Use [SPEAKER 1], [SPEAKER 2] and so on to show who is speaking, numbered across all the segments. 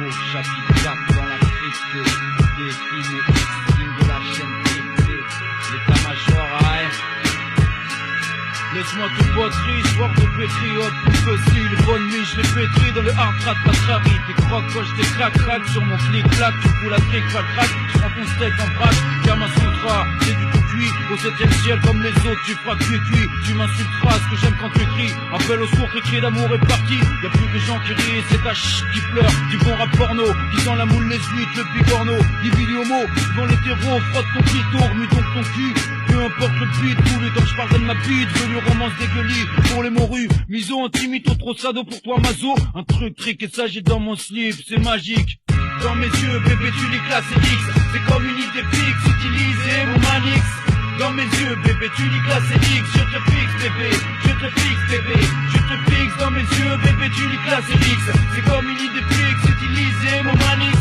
[SPEAKER 1] nouveau chapitre 4 dans la crypte des films de la chaîne cryptée. L'état-major AM. Laisse-moi te poterie, soir de pétriote, plus facile, bonne nuit, je l'ai pétri dans le hard rat patrari. Tes crocs-coches, tes crac-crac sur mon clic-clac, tu fous la trick, crac-crac, je prends ton steak en vrac, Kama Sutra, c'est du tout cuit, au 7ème ciel comme les autres, tu feras cuit, tu m'insulteras, ce que j'aime quand tu cries, appel au secours, cri d'amour est parti, y'a plus que gens qui rient, c'est ta qui pleure, du bon rap porno, qui sent la moule, les huîtres, le bigorneau, ni homo, devant les terreaux, frotte ton clito, remue donc ton cul, peu importe le beat, tous les temps que je parle de ma bite, venu romance dégueulie, pour les morues, miso, antimito, trop sado pour toi, mazo, un truc trick et ça j'ai dans mon slip, c'est magique. Dans mes yeux, bébé, tu les classes X, c'est comme une idée fixe, utiliser mon manix. Dans mes yeux, bébé, tu les classes X, je te fixe, bébé, je te fixe, bébé, je te fixe. Dans mes yeux, bébé, tu les classes X, c'est comme une idée fixe, utiliser mon manix.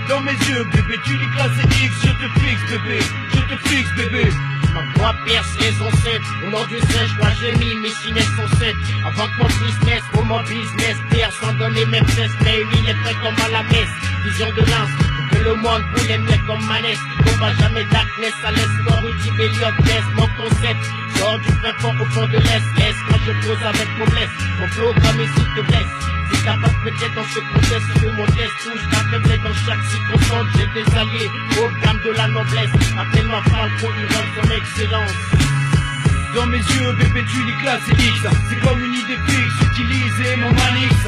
[SPEAKER 1] Dans mes yeux, bébé, tu les classes X, je te fixe, bébé, je te fixe, bébé.
[SPEAKER 2] Ma voix perce les ancêtres, au nom du sèche, moi j'ai mis mes sinestes en 7. Avant que mon business, pour mon business, perce sans donner mes fesses, mais il est prêt comme à la messe. Vision de lance, que le monde voulait mieux comme Manès. Combat jamais darkness, ça laisse Lorudi, Belly of Death, mon concept. Sors du fin fond au fond de l'Est, laisse quand je pose avec promesse. Mon flow comme ici te blesse. Si t'as pas de peut-être dans ce contexte, que mon test touche ta faiblesse dans chaque circonstance. J'ai des alliés, au gamme de la noblesse. Appelle-moi Falco, il rend son excellence.
[SPEAKER 1] Dans mes yeux, bébé, tu les classes X, c'est comme une idée fixe, utiliser mon manix.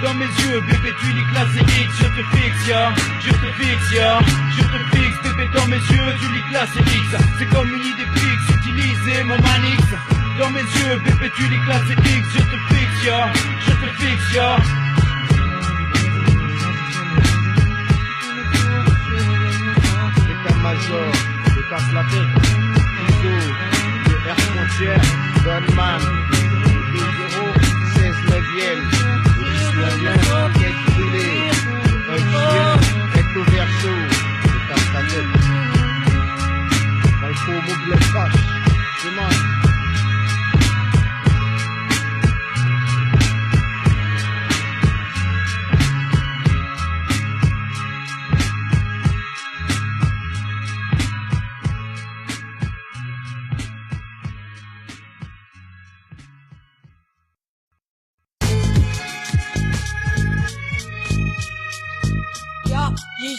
[SPEAKER 1] Dans mes yeux, bébé, tu les classes X, je te fixe, ya, je te fixe, ya, je te fixe, bébé, dans mes yeux, tu les classes X, c'est comme une idée fixe, utiliser mon manix. Dans mes yeux, bébé, tu les classes X, je te fixe, ya, je te fixe, ya.
[SPEAKER 3] L'état-major, le casse la tête, ISO, le Air Frontière, Gunman, 2-0, 16 neuvième, le 10 neuvième, tête brûlée, un chien, recto verso, le casse la tête. Dans le faux mot bleu crash, demande.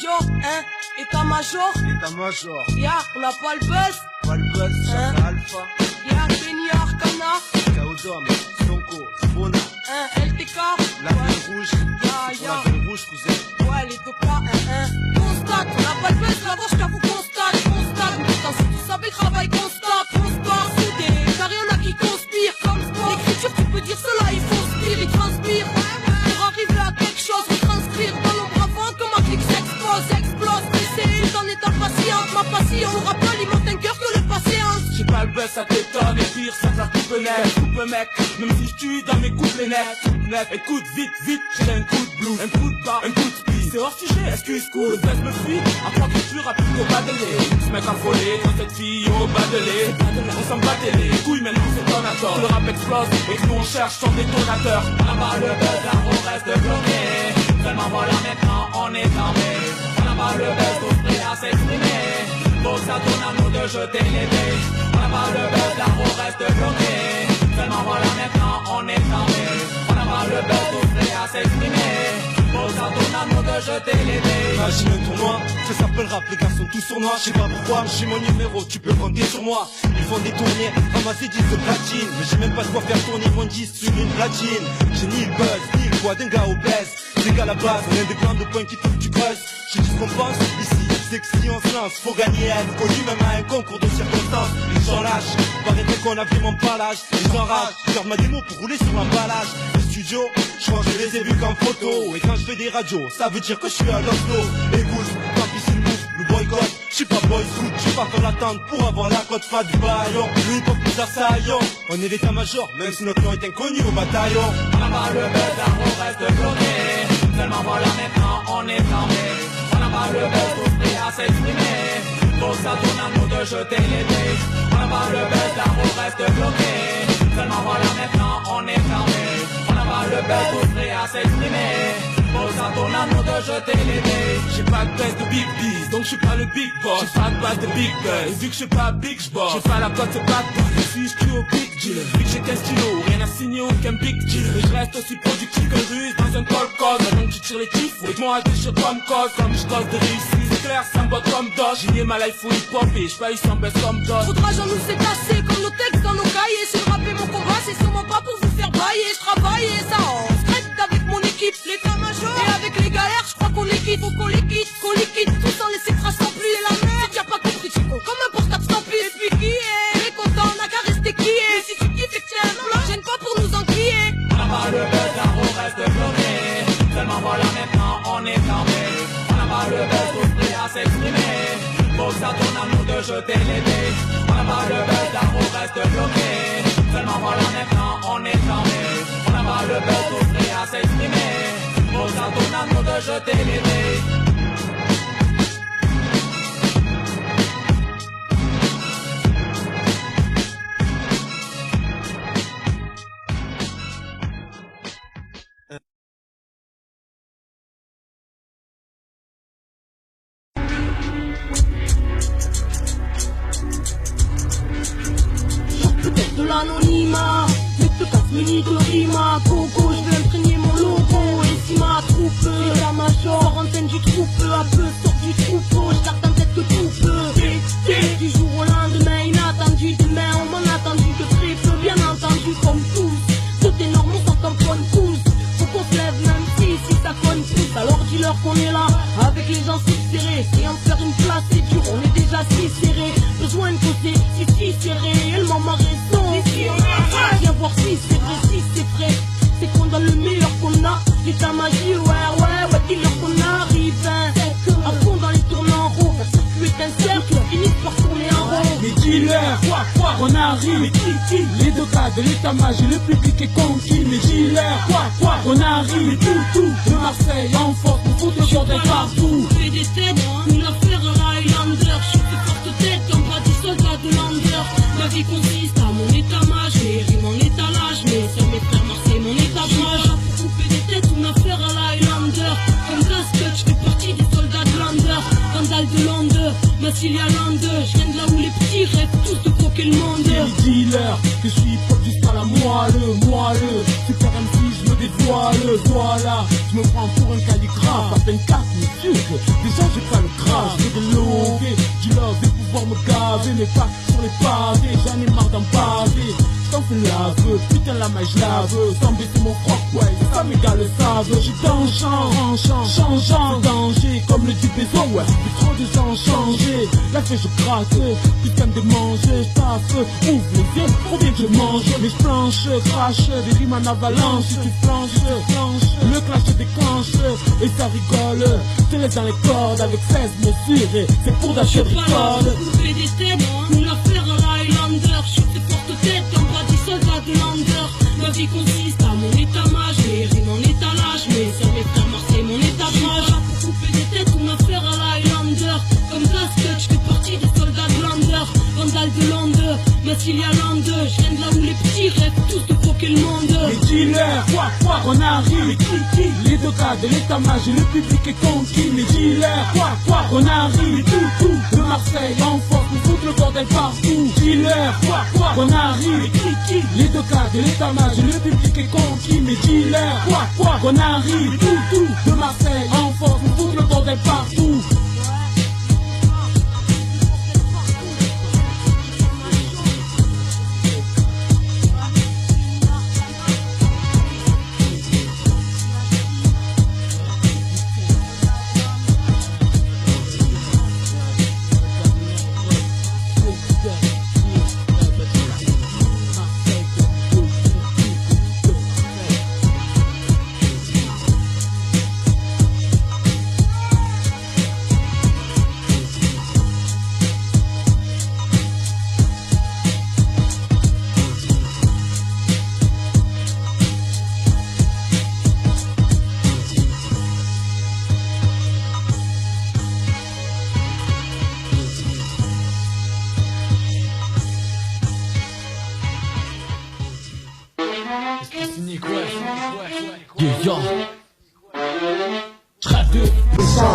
[SPEAKER 4] Yo, hein, état-major,
[SPEAKER 3] État-major,
[SPEAKER 4] ya, on n'a pas le buzz,
[SPEAKER 3] pas le buzz,
[SPEAKER 4] hein,
[SPEAKER 3] Alpha,
[SPEAKER 4] ya, Benny Arcana,
[SPEAKER 3] Kaodom, Sonko, Bona,
[SPEAKER 4] hein, LTK,
[SPEAKER 3] la feuille rouge,
[SPEAKER 4] ya,
[SPEAKER 3] la feuille rouge, cousin.
[SPEAKER 4] ouais, les deux pas, constate, on n'a pas le buzz, la vache qu'à vous constate, putain, si tu savais, travail constate, soudé, car y'en a qui conspirent, comme sport, l'écriture, tu peux dire cela, il conspire, il transpire, pour arriver à quelque chose, retranscrire dans l'ombre avant, comme un clic explose, c'est en état patient, ma passion, le rap alimente un cœur que le patience.
[SPEAKER 5] J'ai pas le buzz, ça t'étonne, et pire, ça coupe net, coupe mec, même si je tue dans mes couples net, écoute, vite, j'ai un coup de blues, un coup de barre, un coup de speed, c'est hors sujet, excuse, le buzz me fuit, apprends que tu rapide au bas de lait, ce mec affolé, dans cette fille au bas de lait, on s'en bat les couilles, maintenant c'est ton accord, le rap explose, et que nous on cherche son détonateur, là-bas le buzz, là on reste bloqué, seulement voilà maintenant on est armé. On a le buzz, tous prêts à s'exprimer. Faut que ça tourne à nous de jeter les dés. On a le buzz, là on reste bloqué. Seulement voilà maintenant on est armé. On a le buzz, tous prêts à s'exprimer. Faut que ça tourne à nous de jeter les dés.
[SPEAKER 6] Imagine un tournoi, ça s'appelle rap, les gars sont tous sournois. Je sais pas pourquoi, j'ai mon numéro, tu peux compter sur moi. Ils font des tournées, ramasser 10 de platine. Mais j'ai même pas de quoi faire tourner mon 10 sur une platine. J'ai ni le buzz, ni le poids d'un gars obèse. C'est qu'à la base, on a des plans de points qui faut que tu creuses. Je dis ce qu'on pense ici, c'est que si on se lance, faut gagner être connu même à un concours de circonstances. Les gens lâchent, paraîtrait qu'on a vraiment pas l'âge. Ils enragent, je garde ma démo pour rouler sur l'emballage. Les studios, je crois que je les ai vus qu'en photo. Et quand je fais des radios, ça veut dire que je suis à l'oslo. Écoute, tant pis c'est le move, le boycott. Je suis pas boy scout, je vais pas faire l'attente pour avoir la cote pas du baillon. Le hip hop nous assaillons, on est l'état-major, même si notre nom est inconnu au bataillon.
[SPEAKER 5] On a le buzz, là on reste bloqué. Seulement voilà maintenant on est armé. On a le buzz, tous prêts à s'exprimer. Faut que ça tourne à nous de jeter les dés. On a le buzz, là on reste bloqué. Seulement voilà maintenant on est armé. On a le buzz, tous prêts à s'exprimer. Faut que ça tourne à nous de jeter les dés. J'ai pas de baisse de big bees, donc je suis pas le big boss. J'ai pas de base de big buzz, et vu que je suis pas big j'boss. J'ai pas la cote, c'est pas de boss, je suis au big deal. Vu que j'ai qu'un stylo, rien à signer aucun big deal. Et je reste aussi productif que russe dans un call code. Donc tu tires les tifs, et moi déchire comme cause. Comme je cause de réussite, c'est clair, ça me botte comme dos. J'ai lié ma life au hip hop et j'faillis sans baisse comme dos.
[SPEAKER 4] Trop de rage en nous c'est cassé, comme nos textes dans nos cahiers. Si le rap est mon combat, c'est sûrement pas pour vous faire bailler. Je travaille et ça en stress avec mon équipe, l'état-major. Et avec les galères, je crois qu'on les quitte, faut qu'on les quitte tout sans laisser trace sans plus. Et la merde, tu as pas compris, tu con, comme un portable sans plus. Et puis qui est les contents, on a qu'à rester qui est. Si tu kiffes et que tiens, non, la gêne pas pour nous enquiller.
[SPEAKER 5] On a pas le buzz, là on reste bloqué. Seulement voilà maintenant on est fermé. On a pas le buzz, tous prêts à s'exprimer. Faut que ça tourne à nous de jeter les dés. On a pas le buzz, là on reste bloqué. Seulement voilà maintenant on est fermé. On a pas le buzz, tous prêts à s'exprimer. Faut que ça tourne à nous de jeter les dés.
[SPEAKER 4] Peut-être de l'anonymat, mais te casse le nid de rima. Coco, je vais imprégner mon logo. Et si ma troupe, la major, antenne du troupe, à peu sort du troupeau, je garde en tête que tout peut. Du jour au lendemain, inattendu, demain on m'en attendu que très peu, bien entendu, comme tous. Tout est normal, on s'en tamponne tous. Faut qu'on se lève même si ça conne plus. Alors dis-leur qu'on est là, avec les gens si serrés. Et en faire une place c'est dur, on est déjà si serré. Besoin de côté, si c'est réellement ma raison. Viens voir si c'est vrai, si c'est vrai. C'est qu'on donne le meilleur qu'on a. L'état magie, ouais, dis-leur qu'on arrive. À fond dans les tournants en rond. Le circuit est un cercle, finit par tourner en rond.
[SPEAKER 7] Les dealers, quoi, on arrive. Les deux cas de l'état magie, le public est conquis. Les dealers, quoi, on arrive. Tout, de Marseille en force, on fout le bordel partout.
[SPEAKER 4] On fait des têtes, une affaire à la Highlander. Sur tes fortes têtes, comme pas des soldats de Lander. Ma vie consiste à mon état-mage, mes rimes en étalage, mais ça mes frères Marseille, mon état-mage. Pour couper des têtes, une affaire à la Highlander. Comme Gascut, je fais partie des soldats de Lander. Vandal de Lande, Massilia Lande. Je viens de là où les petits rêvent tous de croquer le monde.
[SPEAKER 7] Les dealers, que je suis pop jusqu'à la moelleux. Super MC, je me dévoile, voilà. Je me prends pour un calligraphe, à peine 4 minutes. Déjà j'ai pas le crash, je veux de l'eau, du love et pouvoir me gaver. Mais pas sur les pavés, j'en ai marre d'en paver. J't'en fais l'aveu, putain la maille je la veux. Sans baisser mon froc, ouais, ça mes gars le savent. J'suis dans le champ, changeant, danger. Comme le du bézo, ouais, plus trop de gens changés. La fait je craque, putain de manger. J'taffe, ouvre les yeux, faut bien que je mange. Mais j'planche, crache, des rimes en avalanche. Si tu planches, le clash se déclenche. Et ça rigole, te laisse dans les cordes. Avec 16 mesures, c'est pour d'acheter de cordes.
[SPEAKER 4] Couper des têtes, une affaire à la Highlander. Sur tes fortes têtes, comme pas des soldats de Lander. Ma vie consiste à mon état-mage, mes rimes en étalage, mais ça mes frères Marseille, mon état-mage. Pour couper des têtes, une affaire à la Highlander. Comme Gascut, je fais partie des soldats de Lander. Vandal de Lande, Massilia Lande. Je viens de là où les petits rêvent tous de croquer le monde.
[SPEAKER 7] Les dealers, quoi, on arrive. Les deux cas de l'état-mage, le public est conquis. Les dealers, quoi, on arrive. Tout, de Marseille en force, on fout le bordel partout. Dealers, quoi, on arrive. Les deux cas de l'état-mage, le public est conquis. Mais dealers, quoi, on arrive. Tout, de Marseille en force, on fout le bordel partout.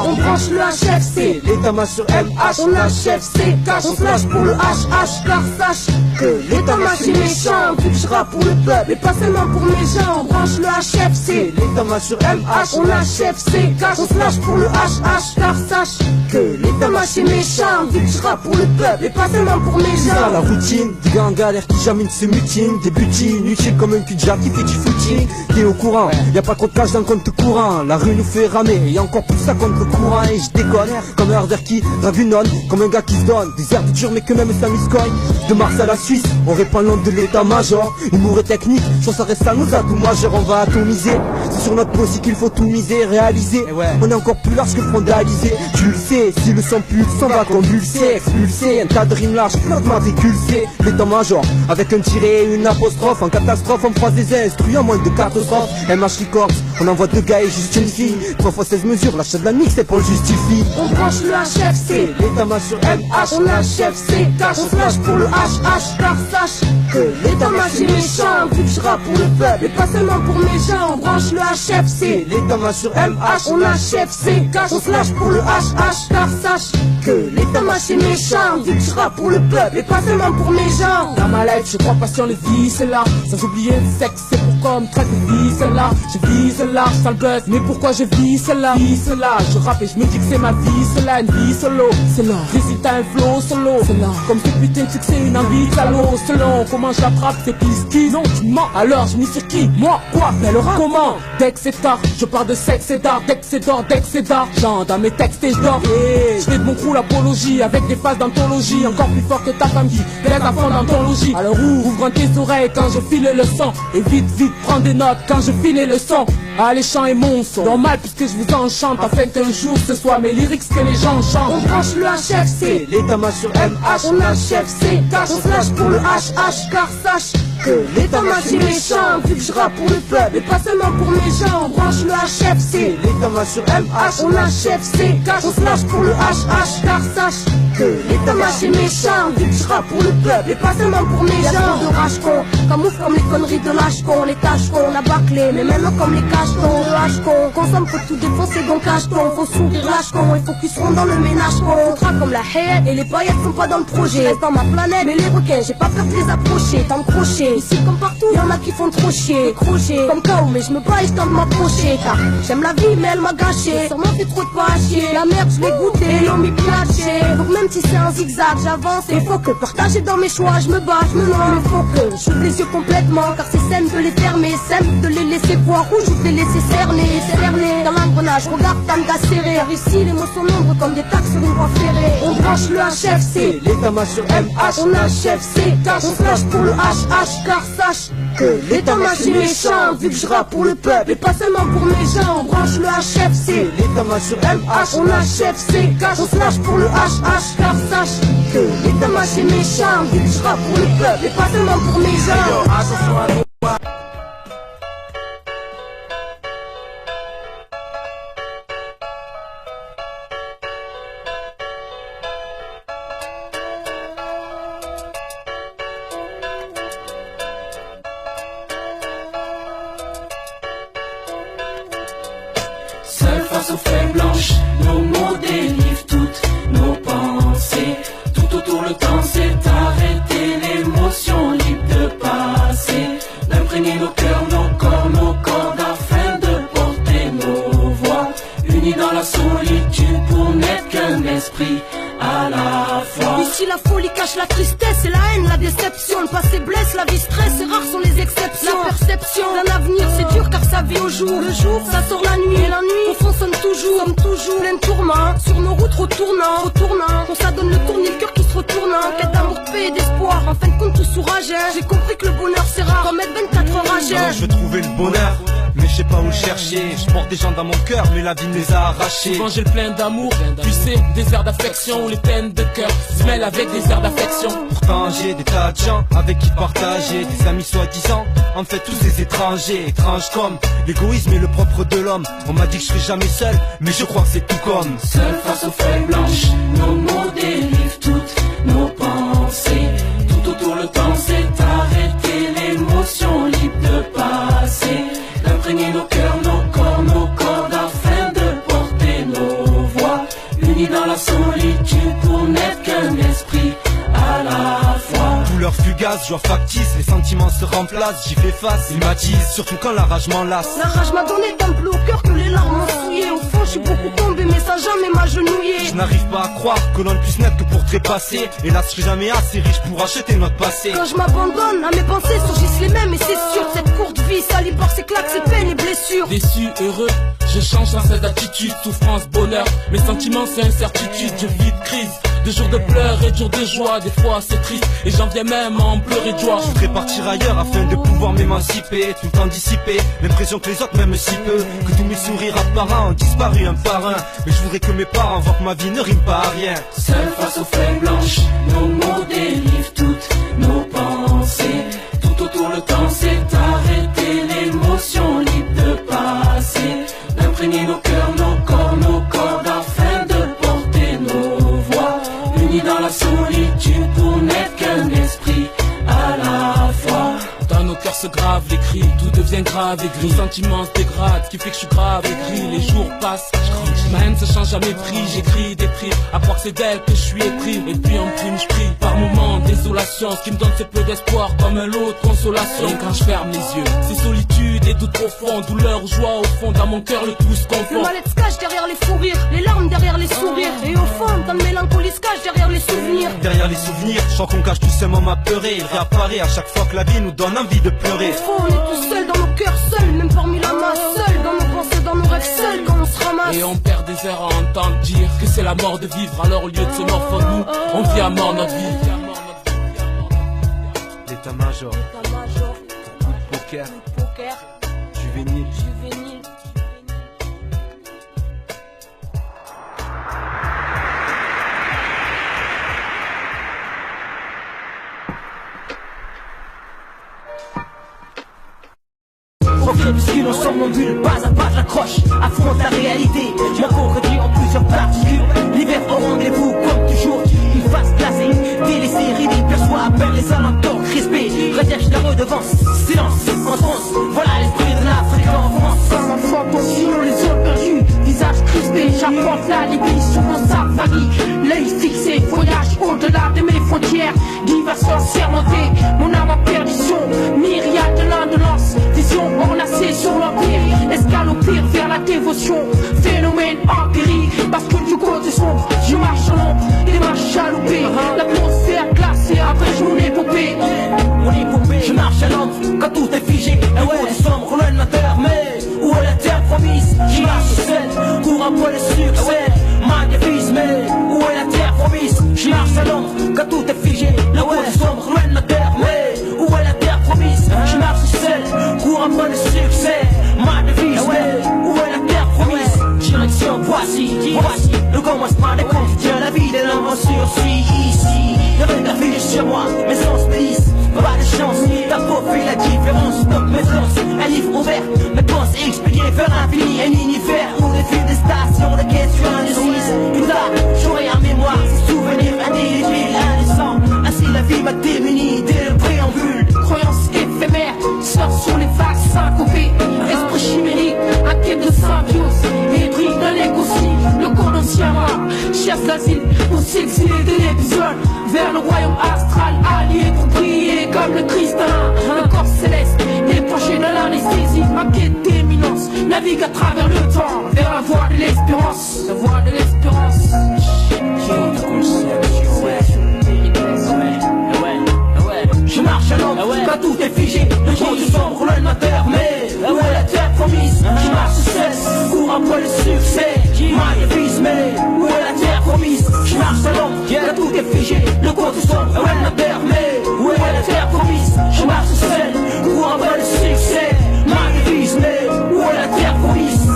[SPEAKER 4] On branche le HFC,
[SPEAKER 3] l'état-major MH,
[SPEAKER 4] on achève ses caches, on se lâche pour le HH, car sache que l'état-major est méchant, vu que je rappe pour le peuple, et pas seulement pour mes gens. On branche le HFC,
[SPEAKER 3] l'état-major MH,
[SPEAKER 4] on achève ses caches, on se lâche pour le HH, car sache que l'état-major est méchant, vu que je rappe pour le peuple, et pas seulement pour mes gens.
[SPEAKER 3] La routine, des gars en galère qui jamais ne se mutinent, des butines inutiles comme un cul-de-jack qui fait du footing. T'es au courant, y a pas trop de cash dans le compte courant, la rue nous fait ramer, et encore plus ça contre le courant. Et je déconne, comme un herder qui rêve une nonne, comme un gars qui se donne, des airs de dur mais que même ça miscogne. De Mars à la Suisse, on répand le nom de l'état-major. Humour et technique, chose ça reste à nous à tout majeur, on va atomiser. C'est sur notre peau aussi qu'il faut tout miser, réaliser. On est encore plus large que frontalisé. Tu le sais, si le sang pulse, on va convulser, expulser. Un tas de rimes larges, flotte matriculsé. L'état-major, avec un tiré et une apostrophe. En catastrophe, on croise des instruits en moins de catastrophes. MH Records, on envoie 2 gars et juste une fille. 3 fois 16 mesures, l'achat de la mix, c'est pour le justifie.
[SPEAKER 4] On branche le HFC,
[SPEAKER 3] l'état-major MH,
[SPEAKER 4] on achève ses caches, on se lâche pour le HH, car sache que l'état-major est méchant, vu que je rappe pour le peuple, et pas seulement pour mes gens. On branche le HFC,
[SPEAKER 3] l'état-major MH,
[SPEAKER 4] on achève ses caches, on se lâche pour le HH, car sache que l'état-major est méchant, vu que je rappe pour le peuple, et pas seulement pour mes gens.
[SPEAKER 7] Dans ma life, je crois pas sur les vies, c'est là. Sans oublier le sexe, c'est pour comme traque de vie, c'est là. Je vise là, je sale buzz, mais pourquoi je vis cela? Je rappe et je me dis que c'est ma vie, c'est là, une vie solo, c'est là. Résultat un flow solo, c'est là. Comme ce putain de succès, une envie de salaud, selon comment j'attrape ces pistes. Non, tu mens, alors je m'y sur qui? Moi, quoi? Mais le rap, comment? Dès que c'est tard, je parle de sexe et d'art, dès que c'est d'or, dès que c'est d'argent. Dans mes textes et je dors, je fais de mon crew l'apologie, avec des phases d'anthologie, encore plus fort que ta femme qui pèse à fond dans ton logis. Alors ouvre tes oreilles quand je file le son, et vite, prends des notes quand je file le son. Ah, les chants et mon son, normal puisque je vous enchante, afin qu'un jour ce soit mes lyrics que les gens chantent.
[SPEAKER 4] On branche le HFC,
[SPEAKER 3] l'état-major MH,
[SPEAKER 4] on achève ses caches, on se lâche pour le HH, car sache que l'état-major est méchant, vu que je rappe pour le peuple, et pas seulement pour mes gens. On branche le HFC,
[SPEAKER 3] l'état-major MH,
[SPEAKER 4] on achève ses caches, on se lâche pour le HH, car sache que l'état-major est méchant, vu que je rappe pour le peuple, et pas seulement pour mes gens. De rage con, camoufle comme les conneries de lâche con, les tâches qu'on a bâclé, mais même comme les cachetons, le hache con, consomme faut tout défoncer donc cache-ton, faut sourire lâche con, et faut qu'ils seront dans le ménage con. On traque comme la haie, et les paillettes sont pas dans le projet, reste dans ma planète, mais les requins, j'ai pas peur de les approcher, tant de crochets, ici comme partout, y'en a qui font trop chier, crochet, comme KO, mais je me bats et je tente de m'approcher, car j'aime la vie, mais elle m'a gâché, sûrement fait trop de pas à chier, la merde je l'ai goûté, et l'on m'y platché, donc même si c'est un zigzag, j'avance, et faut que partager dans mes choix, je me bats, je me noie, mais faut que j'ouvre les yeux complètement, car c'est saine de les fermer, saine de les laisser voir, rouge ou de les laisser cerner, dans l'engrenage, regarde Tanga serré, ici les mots sont nombres comme des taxes sur une voie ferrée. On branche le HFC,
[SPEAKER 3] l'état-major MH,
[SPEAKER 4] on achève ses caches, on se lâche pour le HH, car sache que l'état-major est méchant, vu que je rappe pour le peuple, et pas seulement pour mes gens. On branche le HFC,
[SPEAKER 3] l'état-major MH,
[SPEAKER 4] on achève ses caches, on se lâche pour le HH, car sache que l'état-major est méchant, vu que je rappe pour le peuple, et pas seulement pour mes gens.
[SPEAKER 8] Face aux feuilles blanches, nos mots délivrent toutes nos pensées. Tout autour le temps s'est arrêté, l'émotion libre de passer, d'imprégner nos cœurs, nos cordes afin de porter nos voix, unis dans la solitude pour n'être qu'un esprit à la fois.
[SPEAKER 4] Ici la folie cache la tristesse et la haine, la déception. Le passé blesse, la vie stresse, et rares sont les exceptions. La perception d'un avenir c'est dur car ça vit au jour. Le jour ça sort la nuit et la nuit au fond sonne toujours. Comme toujours plein de tourments sur nos routes retournant. On s'adonne le tournis, le cœur qui se retourne. Quête d'amour, de paix et d'espoir, en fin de compte tout souragé. J'ai compris que le bonheur c'est rare, comme être 24 heures à jeun.
[SPEAKER 6] Je veux trouver le bonheur, mais je sais pas où le chercher. Je porte des gens dans mon cœur, mais la vie me les a arrachés.
[SPEAKER 7] Souvent j'ai le plein d'amour, puis c'est des airs d'affection où les peines de cœur se mêlent avec des airs d'affection.
[SPEAKER 6] Pourtant j'ai des tas de gens avec qui partager, des amis soi-disant, en fait tous des étrangers. Étranges comme l'égoïsme et le propre de l'homme. On m'a dit que je serais jamais seul, mais je crois que c'est tout comme.
[SPEAKER 8] Seul face aux feuilles blanches, nos mots délivrent toutes nos pensées. Tout autour le temps s'est arrêté, l'émotion libre de passer, d'imprégner nos cœurs, nos cordes afin de porter
[SPEAKER 6] gaz, joie factice, les sentiments se remplacent, j'y fais face, ils m'attisent, surtout quand la rage m'enlace.
[SPEAKER 4] La rage m'a donné tant de bleu au cœur que les larmes m'ont souillé. Au fond, je suis beaucoup tombé, mais ça jamais m'agenouillé.
[SPEAKER 6] Je n'arrive pas à croire que l'on ne puisse naître que pour trépasser. Hélas, je serai jamais assez riche pour acheter notre passé.
[SPEAKER 4] Quand je m'abandonne, à mes pensées surgissent les mêmes. Et c'est sûr, cette courte vie salie par ses claques, ses peines et blessures.
[SPEAKER 5] Déçu, heureux, je change dans cette attitude. Souffrance, bonheur, mes sentiments c'est incertitude. Je vis de crise, des jours de pleurs et des jours de joie. Des fois c'est triste et j'en viens même à en pleurer de joie.
[SPEAKER 6] Je voudrais partir ailleurs afin de pouvoir m'émanciper, tout le temps dissiper l'impression que les autres m'aiment si peu, que tous mes sourires apparents ont disparu un par un. Mais je voudrais que mes parents voient que ma vie ne rime pas à rien.
[SPEAKER 8] Seul face aux feuilles blanches, nos mots délivrent toutes nos pensées. Tout autour le temps s'est arrêté, l'émotion libre de passer, d'imprégner nos cœurs, nos cordes afin de porter nos voix, unis dans la solitude pour n'être qu'un esprit à la fois.
[SPEAKER 5] Dans nos cœurs se gravent les cris, tout devient grave et gris. Les sentiments se dégradent, ce qui fait que je suis grave et gris. Les jours passent, je grandis, ma haine se change à mépris. J'écris des prix, à croire que c'est d'elle que je suis épris. Et puis en prime je prie, par moments désolation. Ce qui me donne c'est peu d'espoir, comme un lot de consolation. Et quand je ferme les yeux, c'est solitude et doute profond, douleur ou joie au fond, dans mon cœur le tout se confond.
[SPEAKER 4] Le mal-être se cache derrière les fous rires, les larmes derrière les sourires. Et au fond, tant de mélancolie se cache derrière les souvenirs.
[SPEAKER 6] Derrière les souvenirs, je sens qu'on cache tout simplement à pleurer. Il réapparaît à chaque fois que la vie nous donne envie de pleurer.
[SPEAKER 4] Au fond, on est tout seul dans nos cœurs, seuls, même parmi la masse, seuls dans nos pensées, dans nos rêves, seuls quand on se ramasse.
[SPEAKER 5] Et on perd des heures à entendre dire que c'est la mort de vivre. Alors au lieu de se morfondre nous, on vit à mort notre vie.
[SPEAKER 6] L'état-major, poker, juvénile.
[SPEAKER 9] Puisqu'ils en somnambule, pas à pas j'accroche, affronte la réalité, je m'en contredis en plusieurs particules. L'hiver au rendez-vous comme toujours, une face glacée, délaissée, ridicule, perçoit à peine les alentours crispés. Recherche la redevance, silence, en transe, voilà l'esprit de l'Afrique en France. Comme un fantôme, on les zones perdues, visage crispé, j'apporte la libération dans sa famille. L'œil fixé, voyage au-delà de mes frontières, diversion sermentée, mon âme en perdition, myriade de l'indolence, vision enlacée sur l'empire, escalopir vers la dévotion, phénomène empirique, parce que du côté sombre, je marche en l'ombre, des marches à louper, l'atmosphère glacée, après mon épopée, je marche à l'ombre, quand tout est figé, un côté sombre, loin de ma terre, mais où est la terre promise, je marche sur scène, cours un peu le succès, ma devise, mais où est la terre promise, je marche à l'ombre, quand tout est figé, un côté sombre, loin de ma terre, mais où est la terre promise, je marche sur scène, cours un peu le succès, ma devise, mais où est la terre promise, direction, voici le commencement des quotidiens, la vie de l'homme en sursis, ici, le regard figé sur moi, mes sens me disent, pas de chance, ta peau fait la différence, stop mes lances, un livre ouvert, mes pensées expédiées vers l'infini, un univers où les fils des stations de questions indécises, plus tard, j'aurai en mémoire ces souvenirs indélébiles, indécents, ainsi la vie m'a démuni dès le préambule, croyance éphémère, sort sur les vagues syncopées, esprit chimérique, un quai de symbiose, épris d'un écosystème, le condensien chasse l'asile pour s'exiler de l'épisode, vers le royaume astral, allié pour briller comme le cristallin, le corps céleste, dépoché dans l'anesthésie, en quête d'éminence, navigue à travers le temps, vers la voie de l'espérance, la voie de l'espérance. Je marche à l'ombre, quand tout est figé, le jour du sombre, loin de ma terre, mais où est la terre promise, je marche sur cesse, cours après le succès, ma devise, mais où est la terre promise, je marche à l'ombre, quand tout est figé, le jour du sombre, loin de ma terre, mais où est la terre promise, je marche sur cesse, cours après le succès, ma devise, mais où est la terre promise.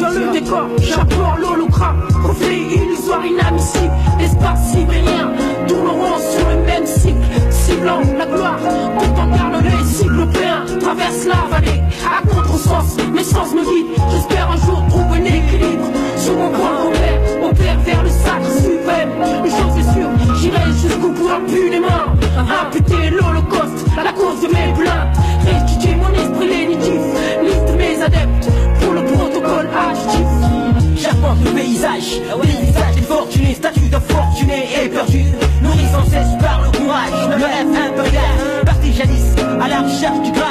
[SPEAKER 9] Dans le décor, j'apporte l'hologramme, reflet illusoire inadmissible, l'espace sibérien tourneront sur le même cycle, ciblant la gloire, tout en gardant l'œil cyclopéen, traverse la vallée, à contresens, mes sens me guident, j'espère un jour trouver un équilibre, sur mon point de repère, opère vers le sacre suprême, une chose est sûre, j'irai jusqu'au bout impunément, amputer l'holocauste, la cause de mes plaintes, restituer mon esprit lénitif, liste mes adeptes, pour le protocole adjectif. J'apporte le paysage, les visages des fortunés, statues d'infortunés et perdus, nourris sans cesse par le courage, le rêve impérial, cherche du